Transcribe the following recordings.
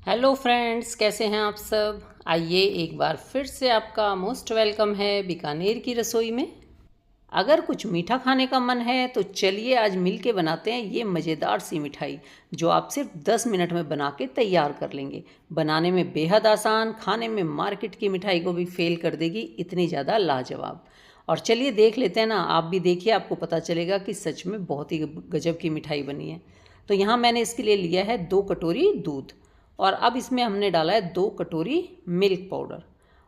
Hello friends, कैसे हैं आप सब। आइए एक बार फिर से आपका मोस्ट वेलकम है बीकानेर की रसोई में। अगर कुछ मीठा खाने का मन है तो चलिए आज मिल के बनाते हैं ये मज़ेदार सी मिठाई जो आप सिर्फ 10 मिनट में बना के तैयार कर लेंगे। बनाने में बेहद आसान, खाने में मार्केट की मिठाई को भी फेल कर देगी, इतनी ज़्यादा लाजवाब। और चलिए देख लेते हैं ना, आप भी देखिए, आपको पता चलेगा कि सच में बहुत ही गजब की मिठाई बनी है। तो यहाँ मैंने इसके लिए लिया है 2 कटोरी दूध, और अब इसमें हमने डाला है 2 कटोरी मिल्क पाउडर,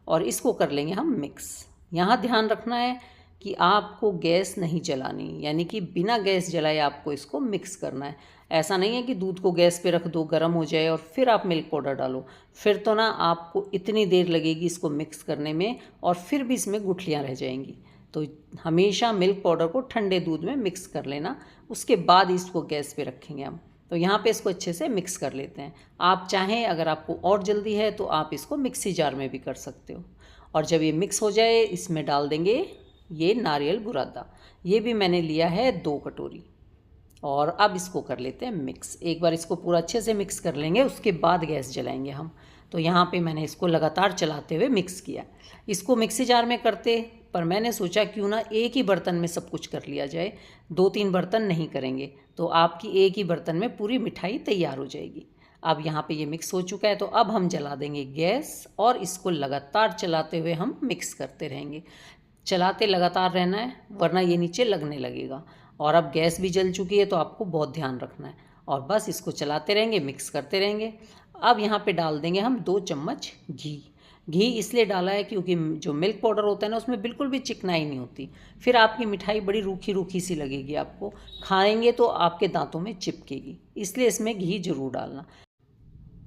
और इसको कर लेंगे हम मिक्स। यहाँ ध्यान रखना है कि आपको गैस नहीं जलानी, यानी कि बिना गैस जलाए आपको इसको मिक्स करना है। ऐसा नहीं है कि दूध को गैस पे रख दो, गर्म हो जाए और फिर आप मिल्क पाउडर डालो। फिर तो ना आपको इतनी देर लगेगी इसको मिक्स करने में, और फिर भी इसमें गुठलियाँ रह जाएंगी। तो हमेशा मिल्क पाउडर को ठंडे दूध में मिक्स कर लेना, उसके बाद इसको गैस पे रखेंगे हम। तो यहाँ पे इसको अच्छे से मिक्स कर लेते हैं। आप चाहें, अगर आपको और जल्दी है तो आप इसको मिक्सी जार में भी कर सकते हो। और जब ये मिक्स हो जाए इसमें डाल देंगे ये नारियल बुरादा। ये भी मैंने लिया है 2 कटोरी। और अब इसको कर लेते हैं मिक्स। एक बार इसको पूरा अच्छे से मिक्स कर लेंगे, उसके बाद गैस जलाएंगे हम। तो यहाँ पे मैंने इसको लगातार चलाते हुए मिक्स किया। इसको मिक्सी जार में करते, पर मैंने सोचा क्यों ना एक ही बर्तन में सब कुछ कर लिया जाए, 2-3 बर्तन नहीं करेंगे तो आपकी एक ही बर्तन में पूरी मिठाई तैयार हो जाएगी। अब यहाँ पे ये मिक्स हो चुका है, तो अब हम जला देंगे गैस और इसको लगातार चलाते हुए हम मिक्स करते रहेंगे। चलाते लगातार रहना है, वरना ये नीचे लगने लगेगा। और अब गैस भी जल चुकी है तो आपको बहुत ध्यान रखना है, और बस इसको चलाते रहेंगे, मिक्स करते रहेंगे। अब यहाँ पे डाल देंगे हम 2 चम्मच घी। घी इसलिए डाला है क्योंकि जो मिल्क पाउडर होता है ना, उसमें बिल्कुल भी चिकनाई नहीं होती। फिर आपकी मिठाई बड़ी रूखी रूखी सी लगेगी, आपको खाएंगे तो आपके दांतों में चिपकेगी, इसलिए इसमें घी जरूर डालना।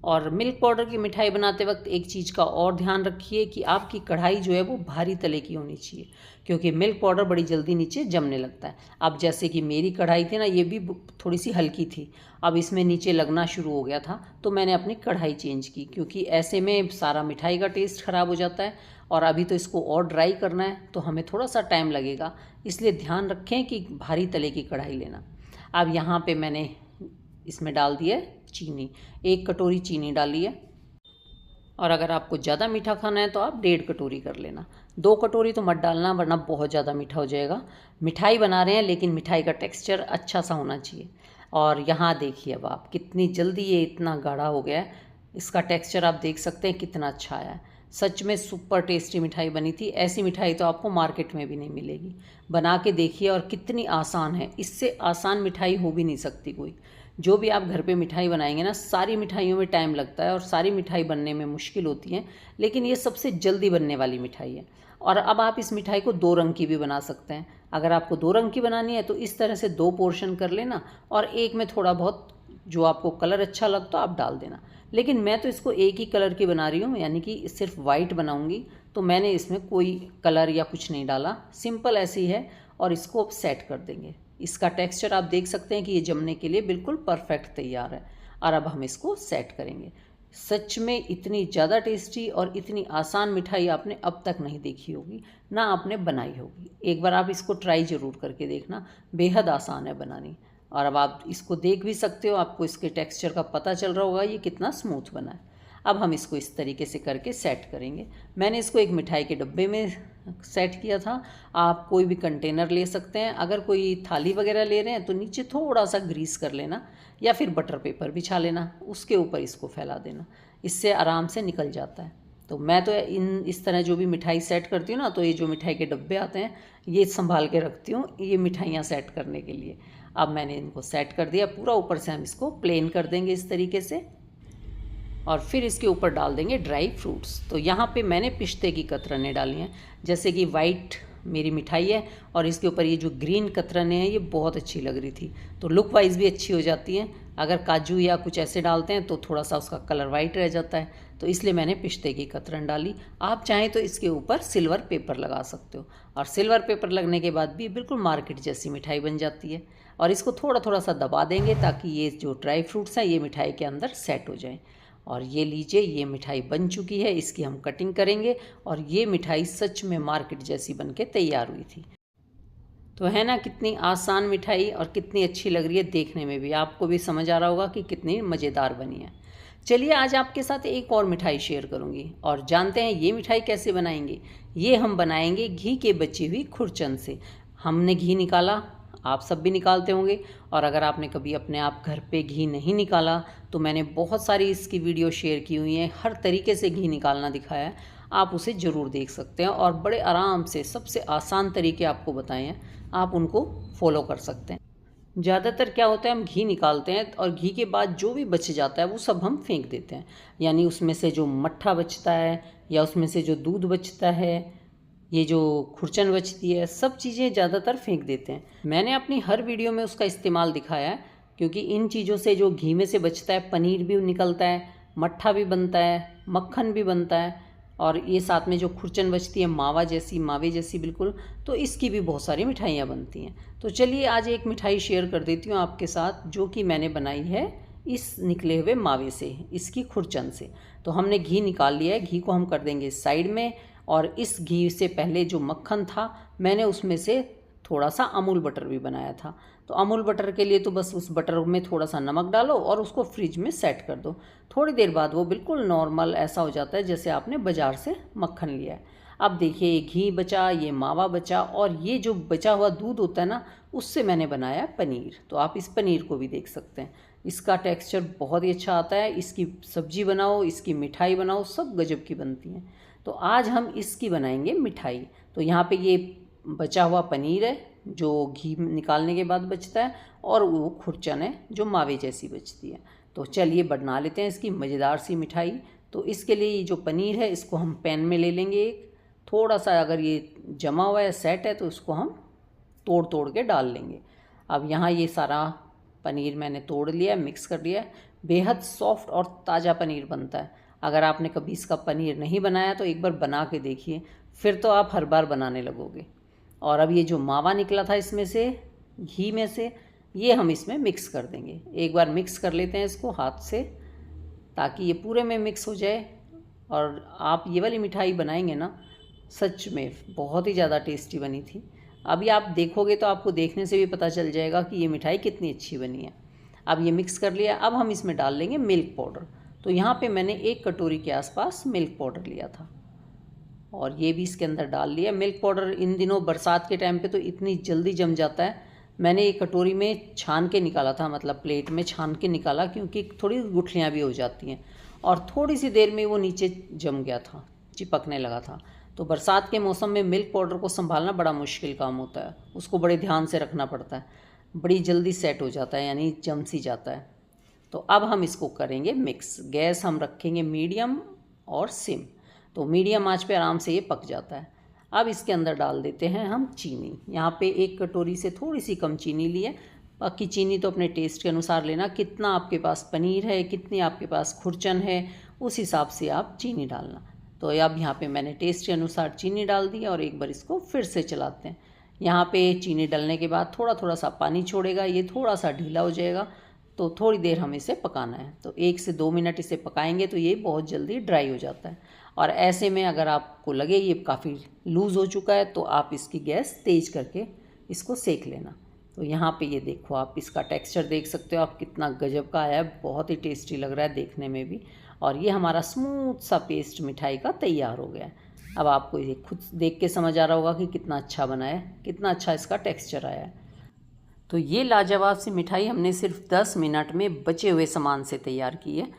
और मिल्क पाउडर की मिठाई बनाते वक्त एक चीज़ का और ध्यान रखिए कि आपकी कढ़ाई जो है वो भारी तले की होनी चाहिए, क्योंकि मिल्क पाउडर बड़ी जल्दी नीचे जमने लगता है। अब जैसे कि मेरी कढ़ाई थी ना, ये भी थोड़ी सी हल्की थी, अब इसमें नीचे लगना शुरू हो गया था, तो मैंने अपनी कढ़ाई चेंज की, क्योंकि ऐसे में सारा मिठाई का टेस्ट ख़राब हो जाता है। और अभी तो इसको और ड्राई करना है तो हमें थोड़ा सा टाइम लगेगा, इसलिए ध्यान रखें कि भारी तले की कढ़ाई लेना। अब यहाँ पे मैंने इसमें डाल दिया चीनी, 1 कटोरी चीनी डाली है। और अगर आपको ज़्यादा मीठा खाना है तो आप 1.5 कटोरी कर लेना। 2 कटोरी तो मत डालना, वरना बहुत ज़्यादा मीठा हो जाएगा। मिठाई बना रहे हैं लेकिन मिठाई का टेक्सचर अच्छा सा होना चाहिए। और यहाँ देखिए अब आप कितनी जल्दी ये इतना गाढ़ा हो गया है। इसका टेक्सचर आप देख सकते हैं कितना अच्छा आया है। सच में सुपर टेस्टी मिठाई बनी थी। ऐसी मिठाई तो आपको मार्केट में भी नहीं मिलेगी। बना के देखिए, और कितनी आसान है, इससे आसान मिठाई हो भी नहीं सकती कोई। जो भी आप घर पे मिठाई बनाएंगे ना, सारी मिठाइयों में टाइम लगता है और सारी मिठाई बनने में मुश्किल होती है, लेकिन ये सबसे जल्दी बनने वाली मिठाई है। और अब आप इस मिठाई को 2 रंग की भी बना सकते हैं। अगर आपको 2 रंग की बनानी है तो इस तरह से 2 पोर्शन कर लेना, और एक में थोड़ा बहुत जो आपको कलर अच्छा लगता आप डाल देना। लेकिन मैं तो इसको एक ही कलर की बना रही हूँ, यानी कि सिर्फ वाइट बनाऊँगी, तो मैंने इसमें कोई कलर या कुछ नहीं डाला, सिंपल ऐसी है। और इसको अब सेट कर देंगे। इसका टेक्सचर आप देख सकते हैं कि ये जमने के लिए बिल्कुल परफेक्ट तैयार है। और अब हम इसको सेट करेंगे। सच में इतनी ज़्यादा टेस्टी और इतनी आसान मिठाई आपने अब तक नहीं देखी होगी, ना आपने बनाई होगी। एक बार आप इसको ट्राई ज़रूर करके देखना, बेहद आसान है बनानी। और अब आप इसको देख भी सकते हो, आपको इसके टेक्सचर का पता चल रहा होगा ये कितना स्मूथ बना है। अब हम इसको इस तरीके से करके सेट करेंगे। मैंने इसको एक मिठाई के डब्बे में सेट किया था। आप कोई भी कंटेनर ले सकते हैं। अगर कोई थाली वगैरह ले रहे हैं तो नीचे थोड़ा सा ग्रीस कर लेना, या फिर बटर पेपर बिछा लेना, उसके ऊपर इसको फैला देना, इससे आराम से निकल जाता है। तो मैं तो इस तरह जो भी मिठाई सेट करती हूँ ना, तो ये जो मिठाई के डब्बे आते हैं ये संभाल के रखती हूँ, ये मिठाइयाँ सेट करने के लिए। अब मैंने इनको सेट कर दिया पूरा। ऊपर से हम इसको प्लेन कर देंगे इस तरीके से, और फिर इसके ऊपर डाल देंगे ड्राई फ्रूट्स। तो यहाँ पे मैंने पिस्ते की कतरनें डाली हैं, जैसे कि वाइट मेरी मिठाई है और इसके ऊपर ये जो ग्रीन कतरनें हैं ये बहुत अच्छी लग रही थी, तो लुक वाइज भी अच्छी हो जाती हैं। अगर काजू या कुछ ऐसे डालते हैं तो थोड़ा सा उसका कलर वाइट रह जाता है, तो इसलिए मैंने पिस्ते की कतरन डाली। आप चाहें तो इसके ऊपर सिल्वर पेपर लगा सकते हो, और सिल्वर पेपर लगने के बाद भी बिल्कुल मार्केट जैसी मिठाई बन जाती है। और इसको थोड़ा थोड़ा सा दबा देंगे ताकि ये जो ड्राई फ्रूट्स हैं ये मिठाई के अंदर सेट हो जाएं। और ये लीजिए, ये मिठाई बन चुकी है, इसकी हम कटिंग करेंगे। और ये मिठाई सच में मार्केट जैसी बन के तैयार हुई थी। तो है ना कितनी आसान मिठाई, और कितनी अच्छी लग रही है देखने में भी। आपको भी समझ आ रहा होगा कि कितनी मज़ेदार बनी है। चलिए आज आपके साथ एक और मिठाई शेयर करूंगी और जानते हैं ये मिठाई कैसे बनाएंगे। ये हम बनाएंगे घी के बची हुई खुरचन से। हमने घी निकाला, आप सब भी निकालते होंगे, और अगर आपने कभी अपने आप घर पे घी नहीं निकाला तो मैंने बहुत सारी इसकी वीडियो शेयर की हुई हैं, हर तरीके से घी निकालना दिखाया है, आप उसे ज़रूर देख सकते हैं और बड़े आराम से सबसे आसान तरीके आपको बताए हैं, आप उनको फॉलो कर सकते हैं। ज़्यादातर क्या होता है, हम घी निकालते हैं और घी के बाद जो भी बच जाता है वो सब हम फेंक देते हैं, यानी उसमें से जो मट्ठा बचता है या उसमें से जो दूध बचता है, ये जो खुरचन बचती है, सब चीज़ें ज़्यादातर फेंक देते हैं। मैंने अपनी हर वीडियो में उसका इस्तेमाल दिखाया है, क्योंकि इन चीज़ों से जो घी में से बचता है, पनीर भी निकलता है, मट्ठा भी बनता है, मक्खन भी बनता है, और ये साथ में जो खुरचन बचती है मावे जैसी बिल्कुल, तो इसकी भी बहुत सारी मिठाइयाँ बनती हैं। तो चलिए आज एक मिठाई शेयर कर देती हूँ आपके साथ, जो कि मैंने बनाई है इस निकले हुए मावे से, इसकी खुरचन से। तो हमने घी निकाल लिया है, घी को हम कर देंगे साइड में, और इस घी से पहले जो मक्खन था मैंने उसमें से थोड़ा सा अमूल बटर भी बनाया था। तो अमूल बटर के लिए तो बस उस बटर में थोड़ा सा नमक डालो और उसको फ्रिज में सेट कर दो। थोड़ी देर बाद वो बिल्कुल नॉर्मल ऐसा हो जाता है जैसे आपने बाज़ार से मक्खन लिया है। अब देखिए ये घी बचा, ये मावा बचा, और ये जो बचा हुआ दूध होता है ना, उससे मैंने बनाया पनीर। तो आप इस पनीर को भी देख सकते हैं, इसका टेक्सचर बहुत ही अच्छा आता है। इसकी सब्जी बनाओ, इसकी मिठाई बनाओ, सब गजब की बनती हैं। तो आज हम इसकी बनाएंगे मिठाई। तो यहाँ पे ये बचा हुआ पनीर है जो घी निकालने के बाद बचता है, और वो खुरचन है जो मावे जैसी बचती है। तो चलिए बना लेते हैं इसकी मज़ेदार सी मिठाई। तो इसके लिए ये जो पनीर है इसको हम पैन में ले लेंगे एक, थोड़ा सा अगर ये जमा हुआ है, सेट है, तो इसको हम तोड़ तोड़ के डाल लेंगे। अब यहाँ ये सारा पनीर मैंने तोड़ लिया है, मिक्स कर लिया है। बेहद सॉफ्ट और ताज़ा पनीर बनता है। अगर आपने कभी इसका पनीर नहीं बनाया तो एक बार बना के देखिए, फिर तो आप हर बार बनाने लगोगे। और अब ये जो मावा निकला था इसमें से, घी में से, ये हम इसमें मिक्स कर देंगे। एक बार मिक्स कर लेते हैं इसको हाथ से, ताकि ये पूरे में मिक्स हो जाए। और आप ये वाली मिठाई बनाएंगे ना, सच में बहुत ही ज़्यादा टेस्टी बनी थी। अभी आप देखोगे तो आपको देखने से भी पता चल जाएगा कि ये मिठाई कितनी अच्छी बनी है। अब ये मिक्स कर लिया, अब हम इसमें डाल लेंगे मिल्क पाउडर। तो यहाँ पे मैंने 1 कटोरी के आसपास मिल्क पाउडर लिया था, और ये भी इसके अंदर डाल लिया। मिल्क पाउडर इन दिनों बरसात के टाइम पे तो इतनी जल्दी जम जाता है। मैंने एक कटोरी में छान के निकाला था, मतलब प्लेट में छान के निकाला, क्योंकि थोड़ी गुठलियाँ भी हो जाती हैं, और थोड़ी सी देर में वो नीचे जम गया था, चिपकने लगा था। तो बरसात के मौसम में मिल्क पाउडर को संभालना बड़ा मुश्किल काम होता है, उसको बड़े ध्यान से रखना पड़ता है, बड़ी जल्दी सेट हो जाता है, यानी जम सी जाता है। तो अब हम इसको करेंगे मिक्स। गैस हम रखेंगे मीडियम और सिम, तो मीडियम आंच पे आराम से ये पक जाता है। अब इसके अंदर डाल देते हैं हम चीनी। यहाँ पे 1 कटोरी से थोड़ी सी कम चीनी ली है, बाकी चीनी तो अपने टेस्ट के अनुसार लेना। कितना आपके पास पनीर है, कितनी आपके पास खुरचन है, उस हिसाब से आप चीनी डालना। तो अब यहाँ पे मैंने टेस्ट के अनुसार चीनी डाल दी, और एक बार इसको फिर से चलाते हैं। यहाँ पे चीनी डालने के बाद थोड़ा थोड़ा सा पानी छोड़ेगा, ये थोड़ा सा ढीला हो जाएगा, तो थोड़ी देर हमें इसे पकाना है। तो 1 से 2 मिनट इसे पकाएंगे तो ये बहुत जल्दी ड्राई हो जाता है। और ऐसे में अगर आपको लगे ये काफ़ी लूज़ हो चुका है तो आप इसकी गैस तेज़ करके इसको सेक लेना। तो यहाँ पे ये देखो, आप इसका टेक्सचर देख सकते हो आप, कितना गजब का आया है, बहुत ही टेस्टी लग रहा है देखने में भी। और ये हमारा स्मूथ सा पेस्ट मिठाई का तैयार हो गया है। अब आपको ये खुद देख के समझ आ रहा होगा कि कितना अच्छा बना है, कितना अच्छा इसका टेक्सचर आया है। तो ये लाजवाब सी मिठाई हमने सिर्फ 10 मिनट में बचे हुए सामान से तैयार की है।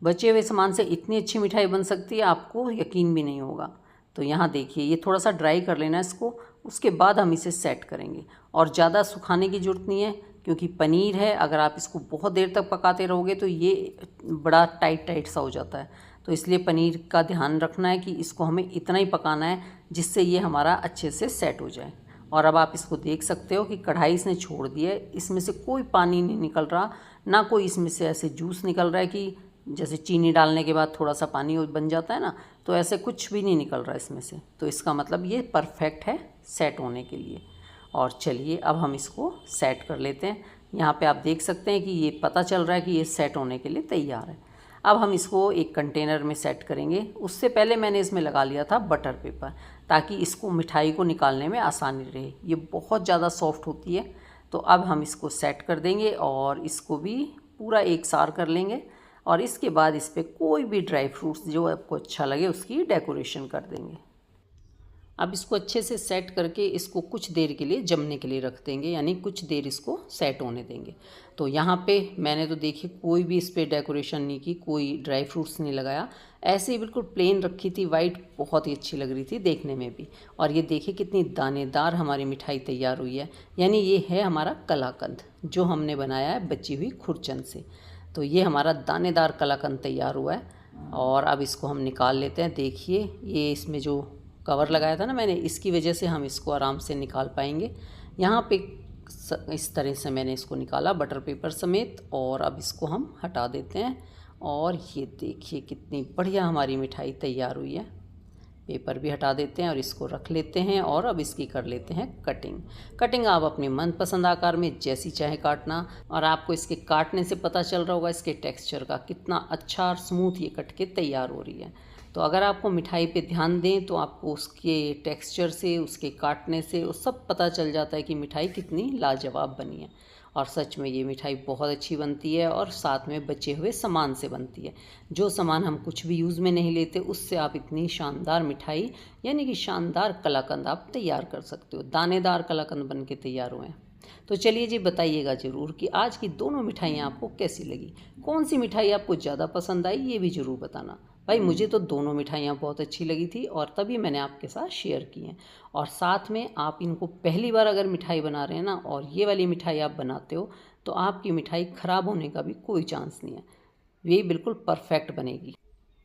बचे हुए सामान से इतनी अच्छी मिठाई बन सकती है, आपको यकीन भी नहीं होगा। तो यहाँ देखिए, ये थोड़ा सा ड्राई कर लेना इसको, उसके बाद हम इसे सेट करेंगे। और ज़्यादा सुखाने की ज़रूरत नहीं है, क्योंकि पनीर है, अगर आप इसको बहुत देर तक पकाते रहोगे तो ये बड़ा टाइट टाइट सा हो जाता है। तो इसलिए पनीर का ध्यान रखना है कि इसको हमें इतना ही पकाना है जिससे ये हमारा अच्छे से सेट हो जाए। और अब आप इसको देख सकते हो कि कढ़ाई इसने छोड़ दी है, इसमें से कोई पानी नहीं निकल रहा, ना कोई इसमें से ऐसे जूस निकल रहा है कि जैसे चीनी डालने के बाद थोड़ा सा पानी बन जाता है ना, तो ऐसे कुछ भी नहीं निकल रहा इसमें से। तो इसका मतलब ये परफेक्ट है सेट होने के लिए। और चलिए अब हम इसको सेट कर लेते हैं। यहाँ पे आप देख सकते हैं कि ये पता चल रहा है कि ये सेट होने के लिए तैयार है। अब हम इसको एक कंटेनर में सेट करेंगे। उससे पहले मैंने इसमें लगा लिया था बटर पेपर, ताकि इसको मिठाई को निकालने में आसानी रहे। ये बहुत ज़्यादा सॉफ्ट होती है। तो अब हम इसको सेट कर देंगे और इसको भी पूरा एक सार कर लेंगे। और इसके बाद इस पर कोई भी ड्राई फ्रूट्स जो आपको अच्छा लगे उसकी डेकोरेशन कर देंगे। अब इसको अच्छे से सेट करके इसको कुछ देर के लिए जमने के लिए रख देंगे, यानी कुछ देर इसको सेट होने देंगे। तो यहाँ पे मैंने तो देखिए कोई भी इस पर डेकोरेशन नहीं की, कोई ड्राई फ्रूट्स नहीं लगाया, ऐसे ही बिल्कुल प्लेन रखी थी वाइट, बहुत ही अच्छी लग रही थी देखने में भी। और ये देखिए कितनी दानेदार हमारी मिठाई तैयार हुई है, यानी ये है हमारा कलाकंद जो हमने बनाया है बची हुई खुरचन से। तो ये हमारा दानेदार कलाकंद तैयार हुआ है और अब इसको हम निकाल लेते हैं। देखिए ये इसमें जो कवर लगाया था ना मैंने, इसकी वजह से हम इसको आराम से निकाल पाएंगे। यहाँ पे इस तरह से मैंने इसको निकाला बटर पेपर समेत, और अब इसको हम हटा देते हैं। और ये देखिए कितनी बढ़िया हमारी मिठाई तैयार हुई है। पेपर भी हटा देते हैं और इसको रख लेते हैं और अब इसकी कर लेते हैं कटिंग आप अपने मनपसंद आकार में जैसी चाहे काटना। और आपको इसके काटने से पता चल रहा होगा इसके टेक्सचर का, कितना अच्छा और स्मूथ ये कट के तैयार हो रही है। तो अगर आपको मिठाई पे ध्यान दें तो आपको उसके टेक्सचर से, उसके काटने से वो सब पता चल जाता है कि मिठाई कितनी लाजवाब बनी है। और सच में ये मिठाई बहुत अच्छी बनती है और साथ में बचे हुए सामान से बनती है। जो सामान हम कुछ भी यूज़ में नहीं लेते उससे आप इतनी शानदार मिठाई यानी कि शानदार कलाकंद आप तैयार कर सकते हो। दानेदार कलाकंद बन के तैयार हुए हैं। तो चलिए जी बताइएगा ज़रूर कि आज की दोनों मिठाइयाँ आपको कैसी लगी, कौन सी मिठाई आपको ज़्यादा पसंद आई, ये भी ज़रूर बताना। भाई मुझे तो दोनों मिठाइयाँ बहुत अच्छी लगी थी और तभी मैंने आपके साथ शेयर की हैं। और साथ में आप इनको पहली बार अगर मिठाई बना रहे हैं ना और ये वाली मिठाई आप बनाते हो तो आपकी मिठाई ख़राब होने का भी कोई चांस नहीं है, ये बिल्कुल परफेक्ट बनेगी।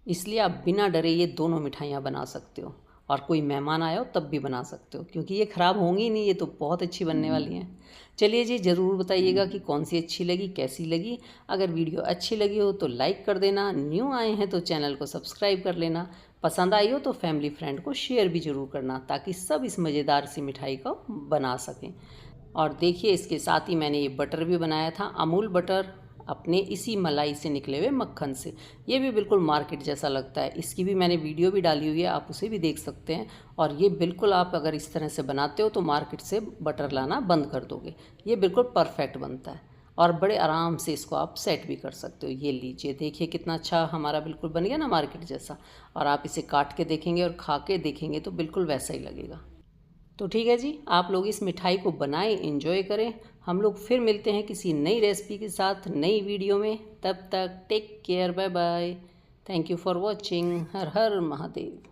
इसलिए आप बिना डरे ये दोनों मिठाइयाँ बना सकते हो और कोई मेहमान आया हो तब भी बना सकते हो, क्योंकि ये ख़राब होंगी ही नहीं, ये तो बहुत अच्छी बनने वाली हैं। चलिए जी ज़रूर बताइएगा कि कौन सी अच्छी लगी, कैसी लगी। अगर वीडियो अच्छी लगी हो तो लाइक कर देना, न्यू आए हैं तो चैनल को सब्सक्राइब कर लेना, पसंद आई हो तो फैमिली फ्रेंड को शेयर भी ज़रूर करना ताकि सब इस मज़ेदार सी मिठाई को बना सकें। और देखिए इसके साथ ही मैंने ये बटर भी बनाया था, अमूल बटर, अपने इसी मलाई से निकले हुए मक्खन से। ये भी बिल्कुल मार्केट जैसा लगता है, इसकी भी मैंने वीडियो भी डाली हुई है, आप उसे भी देख सकते हैं। और ये बिल्कुल आप अगर इस तरह से बनाते हो तो मार्केट से बटर लाना बंद कर दोगे, ये बिल्कुल परफेक्ट बनता है और बड़े आराम से इसको आप सेट भी कर सकते हो। ये लीजिए देखिए कितना अच्छा हमारा बिल्कुल बन गया ना मार्केट जैसा। और आप इसे काट के देखेंगे और खा के देखेंगे तो बिल्कुल वैसा ही लगेगा। तो ठीक है जी, आप लोग इस मिठाई को बनाएं, एंजॉय करें। हम लोग फिर मिलते हैं किसी नई रेसिपी के साथ नई वीडियो में। तब तक take care, bye bye, thank you for watching. हर हर महादेव।